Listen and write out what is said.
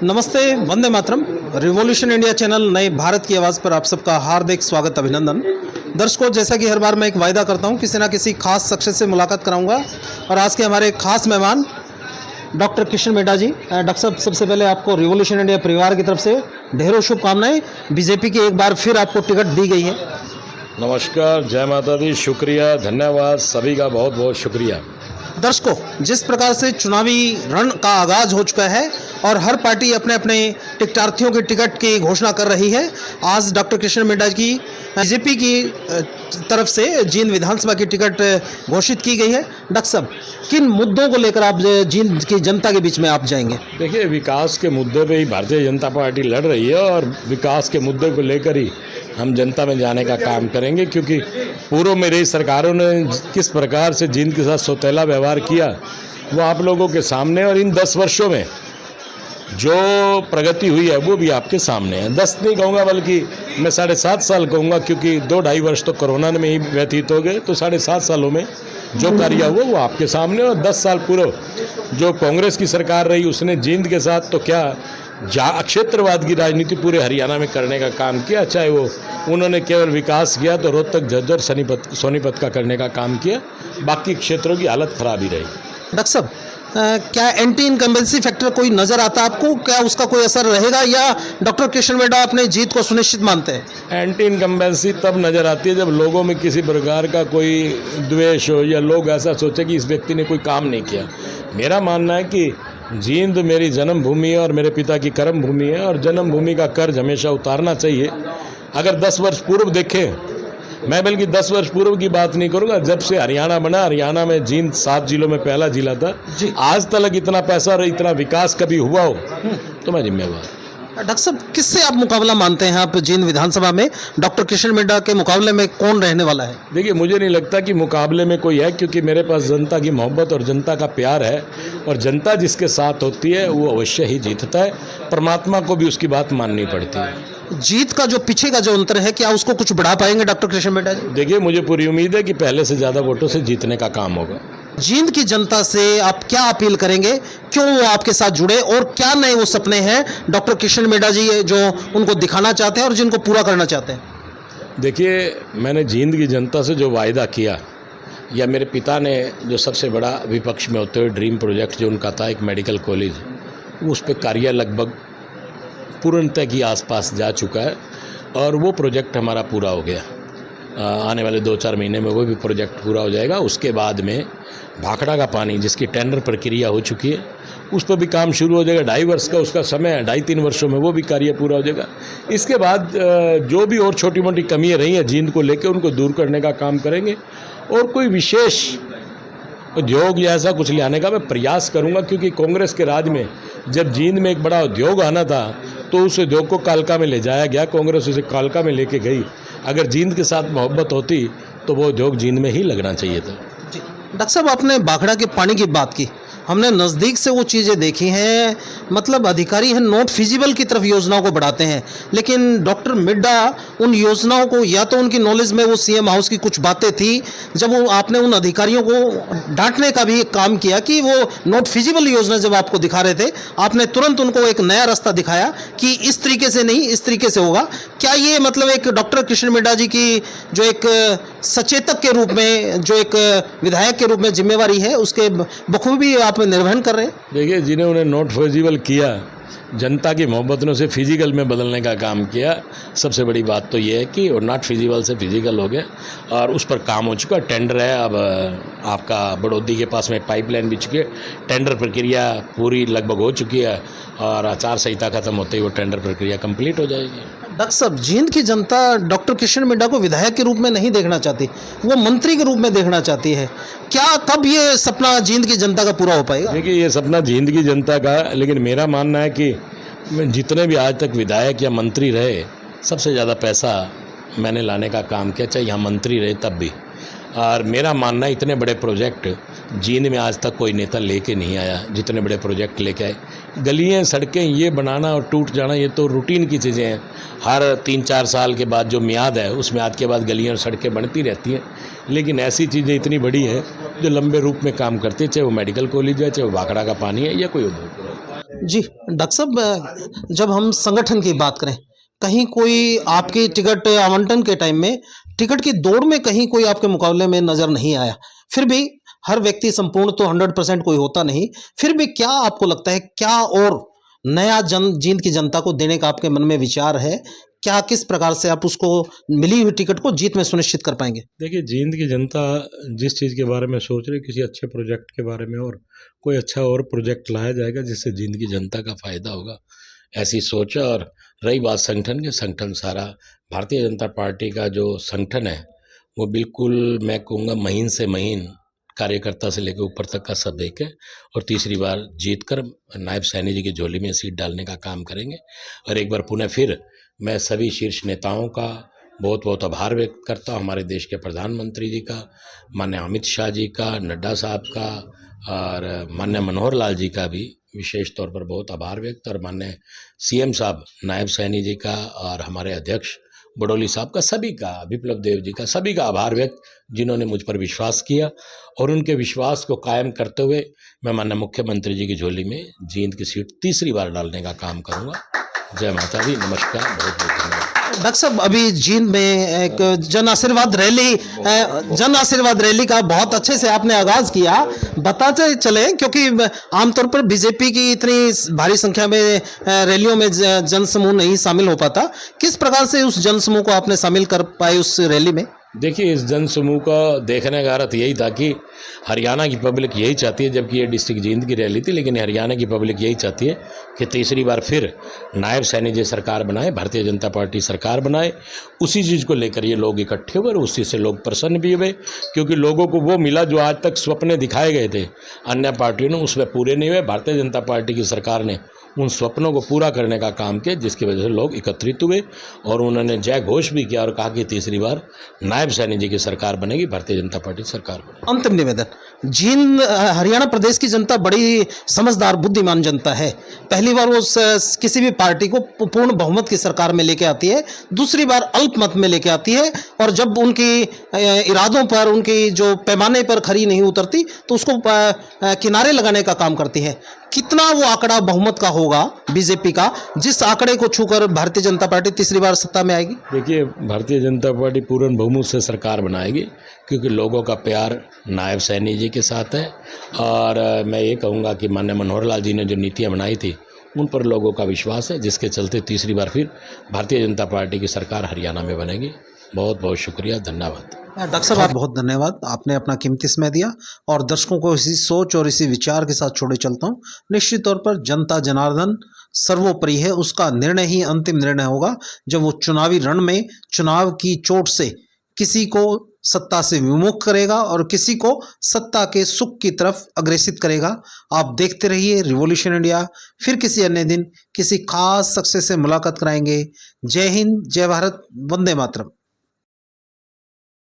नमस्ते, Vande Mataram. Revolution India channel नए भारत की आवाज़ पर आप सबका हार्दिक स्वागत, अभिनंदन। दर्शकों, जैसा कि हर बार मैं एक वायदा करता हूं, किसी ना किसी खास शख्स से मुलाकात कराऊंगा और आज के हमारे खास मेहमान डॉक्टर किशन मिड्डा जी। डॉक्टर साहब, सबसे पहले आपको रिवॉल्यूशन इंडिया परिवार की तरफ से ढेरों शुभकामनाएं। बीजेपी की एक बार फिर आपको टिकट दी गई है। नमस्कार, जय माता दी, शुक्रिया, धन्यवाद, सभी का बहुत बहुत शुक्रिया। दर्शकों, जिस प्रकार से चुनावी रण का आगाज हो चुका है और हर पार्टी अपने अपने टिकटार्थियों के टिकट की घोषणा कर रही है, आज डॉक्टर किशन मिड्डा की बीजेपी की तरफ से जींद विधानसभा की टिकट घोषित की गई है। डॉक्टर साहब, किन मुद्दों को लेकर आप जींद की जनता के बीच में आप जाएंगे? देखिए, विकास के मुद्दे पे ही भारतीय जनता पार्टी लड़ रही है और विकास के मुद्दे को लेकर ही हम जनता में जाने का काम करेंगे, क्योंकि पूर्व में रही सरकारों ने किस प्रकार से जींद के साथ सौतेला व्यवहार किया वो आप लोगों के सामने, और इन 10 वर्षों में जो प्रगति हुई है वो भी आपके सामने है। 10 नहीं कहूँगा, बल्कि मैं 7.5 साल कहूँगा, क्योंकि 2-2.5 वर्ष तो कोरोना में ही व्यतीत हो गए, तो 7.5 सालों में जो कार्य हुआ वो आपके सामने। और 10 साल पूर्व जो कांग्रेस की सरकार रही उसने जींद के साथ तो क्या क्षेत्रवाद की राजनीति पूरे हरियाणा में करने का काम किया। चाहे वो उन्होंने केवल विकास किया तो रोहतक, झज्जर, सोनीपत का करने का काम किया, बाकी क्षेत्रों की हालत खराब ही रही। डॉक्टर साहब, क्या एंटी इनकम्बेंसी फैक्टर कोई नज़र आता है आपको? क्या उसका कोई असर रहेगा या डॉक्टर किशन मिड्डा अपने जीत को सुनिश्चित मानते हैं? एंटी इनकम्बेंसी तब नज़र आती है जब लोगों में किसी प्रकार का कोई द्वेष हो या लोग ऐसा सोचे कि इस व्यक्ति ने कोई काम नहीं किया। मेरा मानना है कि जींद मेरी जन्मभूमि है और मेरे पिता की कर्म भूमि है, और जन्मभूमि का कर्ज हमेशा उतारना चाहिए। अगर 10 वर्ष पूर्व देखें, मैं बल्कि 10 वर्ष पूर्व की बात नहीं करूंगा, जब से हरियाणा बना, हरियाणा में जींद 7 जिलों में पहला जिला था, आज तक इतना पैसा और इतना विकास कभी हुआ हो तो मैं जिम्मेवार। डॉक्टर साहब, किससे आप मुकाबला मानते हैं? आप जींद विधानसभा में डॉक्टर किशन मिड्डा के मुकाबले में कौन रहने वाला है? देखिए, मुझे नहीं लगता कि मुकाबले में कोई है, क्योंकि मेरे पास जनता की मोहब्बत और जनता का प्यार है, और जनता जिसके साथ होती है वो अवश्य ही जीतता है। परमात्मा को भी उसकी बात माननी पड़ती है। जीत का जो पीछे का जो अंतर है, क्या उसको कुछ बढ़ा पाएंगे डॉक्टर किशन मिड्डा जी? देखिए, मुझे पूरी उम्मीद है कि पहले से ज़्यादा वोटों से जीतने का काम होगा। जींद की जनता से आप क्या अपील करेंगे? क्यों वो आपके साथ जुड़े और क्या नए वो सपने हैं डॉक्टर किशन मिड्डा जी जो उनको दिखाना चाहते हैं और जिनको पूरा करना चाहते हैं? देखिए, मैंने जींद की जनता से जो वायदा किया, या मेरे पिता ने जो सबसे बड़ा विपक्ष में होते हुए ड्रीम प्रोजेक्ट जो उनका था, एक मेडिकल कॉलेज, उस पर कार्य लगभग पूर्णतः की आसपास जा चुका है और वो प्रोजेक्ट हमारा पूरा हो गया। आने वाले 2-4 महीने में वो भी प्रोजेक्ट पूरा हो जाएगा। उसके बाद में भाखड़ा का पानी, जिसकी टेंडर प्रक्रिया हो चुकी है, उस पर भी काम शुरू हो जाएगा। 2.5 वर्ष का उसका समय है, 2.5-3 वर्षों में वो भी कार्य पूरा हो जाएगा। इसके बाद जो भी और छोटी मोटी कमियाँ रही हैं जींद को लेकर, उनको दूर करने का काम करेंगे, और कोई विशेष उद्योग या ऐसा कुछ लाने का मैं प्रयास करूंगा, क्योंकि कांग्रेस के राज में जब जींद में एक बड़ा उद्योग आना था तो उस उद्योग को कालका में ले जाया गया, कांग्रेस उसे कालका में लेके गई। अगर जींद के साथ मोहब्बत होती तो वो उद्योग जींद में ही लगना चाहिए था। डॉक्टर साहब, आपने भाखड़ा के पानी की बात की, हमने नज़दीक से वो चीज़ें देखी हैं। मतलब अधिकारी हैं नॉट फिजिबल की तरफ योजनाओं को बढ़ाते हैं, लेकिन डॉक्टर मिड्डा उन योजनाओं को, या तो उनकी नॉलेज में वो सीएम हाउस की कुछ बातें थी, जब वो आपने उन अधिकारियों को डांटने का भी काम किया कि वो नॉट फिजिबल योजना जब आपको दिखा रहे थे, आपने तुरंत उनको एक नया रास्ता दिखाया कि इस तरीके से नहीं, इस तरीके से होगा। क्या ये मतलब एक डॉक्टर किशन मिड्डा जी की जो एक सचेतक के रूप में, जो एक विधायक के रूप में जिम्मेवारी है, उसके बखूबी आप निर्वहन कर रहे हैं? देखिए, जिन्होंने नॉट फिजिबल किया, जनता की मोहब्बत ने उसे फिजिकल में बदलने का काम किया। सबसे बड़ी बात तो ये है कि वो नॉट फिजिबल से फिजिकल हो गया और उस पर काम हो चुका। टेंडर है, अब आपका बड़ौदी के पास में पाइपलाइन बिछ के टेंडर प्रक्रिया पूरी लगभग हो चुकी है, और आचार संहिता खत्म होते ही वो टेंडर प्रक्रिया कंप्लीट हो जाएगी। डॉक्टर साहब, जींद की जनता डॉक्टर किशन मिड्डा को विधायक के रूप में नहीं देखना चाहती, वो मंत्री के रूप में देखना चाहती है। क्या कब ये सपना जींद की जनता का पूरा हो पाएगा? देखिए, ये सपना जींद की जनता का, लेकिन मेरा मानना है कि जितने भी आज तक विधायक या मंत्री रहे, सबसे ज़्यादा पैसा मैंने लाने का काम किया, चाहे यहाँ मंत्री रहे तब भी। और मेरा मानना है इतने बड़े प्रोजेक्ट जींद में आज तक कोई नेता लेके नहीं आया जितने बड़े प्रोजेक्ट लेके आए। गलियाँ, सड़कें ये बनाना और टूट जाना ये तो रूटीन की चीज़ें हैं। हर 3-4 साल के बाद जो मियाद है उस मियाद के बाद गलियाँ और सड़कें बनती रहती हैं, लेकिन ऐसी चीज़ें इतनी बड़ी हैं जो लंबे रूप में काम करती है, चाहे वो मेडिकल कॉलेज है, चाहे वो भाखड़ा का पानी है या कोई उद्योग। जी, डॉक्टर साहब, जब हम संगठन की बात करें, कहीं कोई आपकी टिकट आवंटन के टाइम में टिकट की दौड़ में कहीं कोई आपके मुकाबले में नज़र नहीं आया। फिर भी हर व्यक्ति संपूर्ण तो 100% कोई होता नहीं। फिर भी क्या आपको लगता है, क्या और नया जींद की जनता को देने का आपके मन में विचार है? क्या किस प्रकार से आप उसको मिली हुई टिकट को जीत में सुनिश्चित कर पाएँगे? देखिए, जींद की जनता जिस चीज़ के बारे में सोच रही है, किसी अच्छे प्रोजेक्ट के बारे में और कोई अच्छा और प्रोजेक्ट लाया जाएगा जिससे जींद की जनता का फ़ायदा होगा, ऐसी सोच है। और रही बात संगठन की, संगठन सारा भारतीय जनता पार्टी का जो संगठन है वो बिल्कुल मैं कहूँगा महीन से महीन कार्यकर्ता से लेकर ऊपर तक का सब एक है। और तीसरी बार जीत कर नायब सैनी जी की झोली में सीट डालने का काम करेंगे। और एक बार पुनः फिर मैं सभी शीर्ष नेताओं का बहुत बहुत आभार व्यक्त करता हूँ, हमारे देश के प्रधानमंत्री जी का, माननीय अमित शाह जी का, नड्डा साहब का और माननीय मनोहर लाल जी का भी विशेष तौर पर बहुत आभार व्यक्त, और माननीय सीएम साहब नायब सैनी जी का और हमारे अध्यक्ष बडोली साहब का, सभी का, विप्लव देव जी का, सभी का आभार व्यक्त जिन्होंने मुझ पर विश्वास किया। और उनके विश्वास को कायम करते हुए मैं माननीय मुख्यमंत्री जी की झोली में जींद की सीट तीसरी बार डालने का काम करूँगा। जय माता दी, नमस्कार, बहुत बहुत धन्यवाद। डॉक्टर साहब, अभी जींद में एक जन आशीर्वाद रैली का बहुत अच्छे से आपने आगाज किया। बताते चले, क्योंकि आमतौर पर बीजेपी की इतनी भारी संख्या में रैलियों में जन समूह नहीं शामिल हो पाता। किस प्रकार से उस जन समूह को आपने शामिल कर पाए उस रैली में? देखिए, इस जन समूह का देखने का अर्थ यही था कि हरियाणा की पब्लिक यही चाहती है, जबकि ये डिस्ट्रिक्ट जींद की रैली थी, लेकिन हरियाणा की पब्लिक यही चाहती है कि तीसरी बार फिर नायब सैनी जी सरकार बनाए, भारतीय जनता पार्टी सरकार बनाए। उसी चीज़ को लेकर ये लोग इकट्ठे हुए और उसी से लोग प्रसन्न भी हुए, क्योंकि लोगों को वो मिला जो आज तक स्वप्न दिखाए गए थे अन्य पार्टियों ने, उसमें पूरे नहीं हुए। भारतीय जनता पार्टी की सरकार ने उन स्वप्नों को पूरा करने का काम किया, जिसकी वजह से लोग एकत्रित हुए और उन्होंने जय घोष भी किया और कहा कि तीसरी बार नायब सैनी जी की सरकार बनेगी, भारतीय जनता पार्टी सरकार बनेगी। अंतिम निवेदन, जींद हरियाणा प्रदेश की जनता बड़ी समझदार बुद्धिमान जनता है। पहली बार वो किसी भी पार्टी को पूर्ण बहुमत की सरकार में लेके आती है, दूसरी बार अल्पमत में लेके आती है, और जब उनकी इरादों पर, उनकी जो पैमाने पर खरी नहीं उतरती तो उसको किनारे लगाने का काम करती है। कितना वो आंकड़ा बहुमत का होगा बीजेपी का, जिस आंकड़े को छूकर भारतीय जनता पार्टी तीसरी बार सत्ता में आएगी? देखिए, भारतीय जनता पार्टी पूर्ण बहुमत से सरकार बनाएगी, क्योंकि लोगों का प्यार नायब सैनी जी के साथ है। और मैं ये कहूँगा कि माननीय मनोहर लाल जी ने जो नीतियाँ बनाई थी उन पर लोगों का विश्वास है, जिसके चलते तीसरी बार फिर भारतीय जनता पार्टी की सरकार हरियाणा में बनेगी। बहुत बहुत शुक्रिया, धन्यवाद। डॉक्टर साहब, आप बहुत धन्यवाद, आपने अपना कीमती समय दिया और दर्शकों को इसी सोच और इसी विचार के साथ छोड़े चलता हूँ। निश्चित तौर पर जनता जनार्दन सर्वोपरि है, उसका निर्णय ही अंतिम निर्णय होगा जब वो चुनावी रण में चुनाव की चोट से किसी को सत्ता से विमुख करेगा और किसी को सत्ता के सुख की तरफ अग्रेसित करेगा। आप देखते रहिए रिवॉल्यूशन इंडिया। फिर किसी अन्य दिन किसी खास शख्स से मुलाकात कराएंगे। जय हिंद, जय भारत, वंदे मातरम।